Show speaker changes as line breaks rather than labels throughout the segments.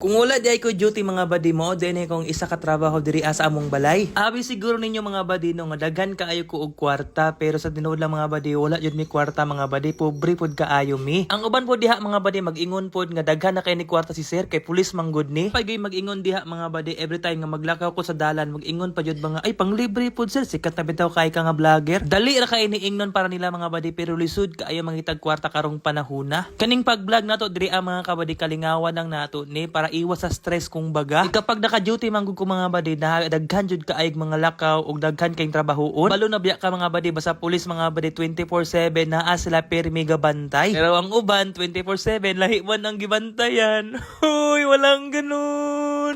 Kung wala di ay ko duty mga badi mo, din kung isa ka trabaho diri sa among balay. Abi siguro ninyo mga badi no, nga daghan kaayo ko og kwarta, pero sa tinuod lang mga badi, wala jud mi kwarta mga badi, pobre pod kaayo mi. Ang uban po diha mga badi mag-ingon pod nga daghan na kay ni kwarta si sir kay pulis manggod ni. Pagay mag-ingon diha mga badi, every time nga maglakaw ko sa dalan, mag-ingon pa jud mga ay panglibre pod sir, sikat na bitaw kay ka nga vlogger. Dali ra kay ni ingnon para nila mga badi, pero lisod kaayo mangitag kwarta karong panahona. Kaning pag-vlog nato diri mga kabadi kalingawan lang nato ni para iwas sa stress kung baga. Kapag naka-duty manggug ko mga badi, daghan jud kaayog mga lakaw ug daghan kayong trabahoon. Balo na biya ka mga badi, basta pulis mga badi 24/7 naa sila permi gabantay. Pero ang uban 24/7 lahi man ang gibantayan. Hoy, walang ganun.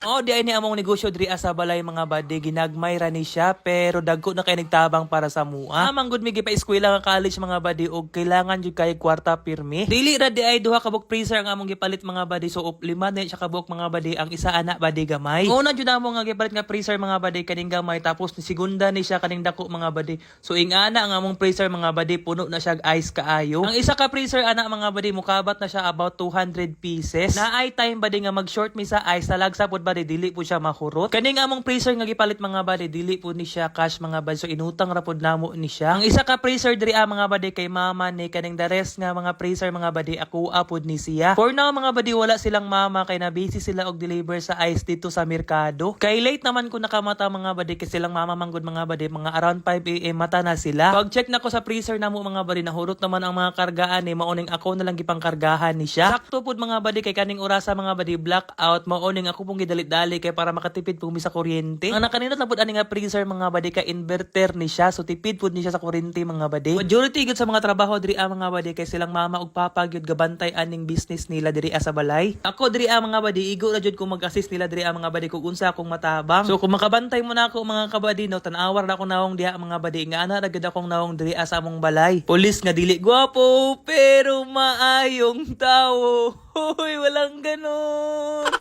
Oh, di ay ni among negosyo diri sa balay mga badi, ginagmay ra ni siya pero dagko na kay nagtabang para sa mua. Amang gud mi gipa-eskwela nga college mga badi og kailangan jud kay kwarta pirmi. Dili ra di ay duha ka book freezer ang among gipalit mga badi, so lima na siya ka book mga badi, ang isa ana badi gamay. Una jud namo nga gipalit nga freezer mga badi kaning gamay, tapos ni segunda ni siya kaning dako mga badi. So ingana ang among freezer mga badi puno na siya ice kaayo. Ang isa ka freezer ana mga badi mukabat na siya about 200 pieces. Naay time badi nga mag-short mi sa ice, talagsa pod badi dili po siya mahurot. Kaning among freezer nga gipalit mga badi, dili po ni siya cash mga badi, so inutang ra pod namo ni siya. Ang isa ka freezer diri mga badi kay mama ni, kaning the rest nga mga freezer mga badi ako apod ni siya. For now mga badi wala silang mama kay na busy sila og deliver sa ice dito sa merkado. Kay late naman ko nakamata mga badi kay silang mama manggod mga badi, mga around 5 AM mata na sila. Pag check na ko sa freezer namo mga badi, nahurot naman ang mga kargaan ni, maoning ako na lang gipangkargahan ni siya. Sakto pod mga badi kay kaning orasa mga badi blackout, maoning ako pong dali kay para makatipid po mi sa kuryente. Ang nakaninot na pud ani nga freezer mga badi ka inverter ni siya, so tipid pud ni siya sa kuryente mga badi. Majority gyud sa mga trabaho diri mga badi kay silang mama ug papa gyud gabantay aning business nila diri sa balay. Ako diri mga badi igo ra jud ko mag-assist nila diri mga badi kung unsa akong matabang. So kung makabantay mo na ako mga kabadi no, tan-awar na ako nawong diha mga badi, nga ana ra gyud akong nawong diri sa among balay. Pulis nga dili gwapo pero maayong tawo. Hoy, walang ganon.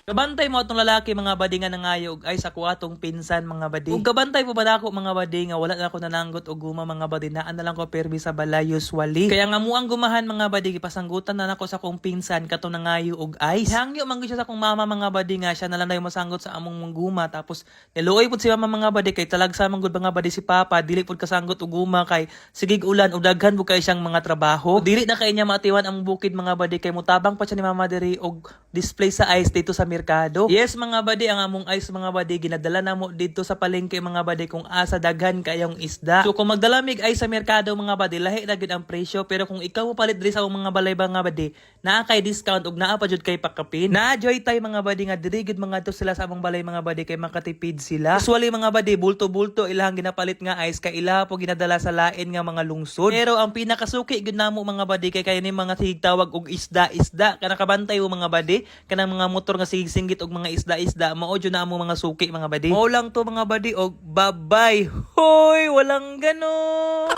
Kabantay mo atong lalaki mga badi nga nangayog ay sa kuatong pinsan mga badi. Ug kabantay po ba nako mga badi nga wala na ako nananggot og guma mga badi, naa na lang ko permi sa balay usually. Kaya nga muang gumahan mga badi, gipasanggutan na nako sa akong pinsan kato nangayo og ice. Hangyo man gyud siya sa akong mama mga badi nga siya na lang dayon masanggot sa among guma, tapos niluoy pud si mama mga badi kay talagsa man gud mga badi si papa dili pud kasanggot og guma kay sigig ulan ug daghan po kay siyang mga trabaho. Dili na kay niya matiwan ang bukid mga badi kay mutabang pa siya ni mama diri og display sa ice dito sa merkado. Yes mga badi, ang among ice mga badi ginadala namo dito sa palengke mga badi kung asa daghan kayong isda. So kung magdalamig ice sa merkado mga badi, lahi na gid ang presyo, pero kung ikaw mo palit diri sa mga balay mga badi, naa kay discount ug naa pa jud kay pakapin. Na-joy tay mga badi nga diri gid mga to sila sa among balay mga badi kay makatipid sila. Usually mga badi bulto-bulto ilahang ginapalit nga ice kay ila po ginadala sa lain nga mga lungsod. Pero ang pinakasuki gid namo mga badi kay kayo ni mga tigtawag og isda-isda kana kabantay mo mga badi, kanang mga motor nga singgit og mga isda-isda, mao jud na amo mga suki mga badi. Mao lang to mga badi og bye-bye. Hoy, walang ganon.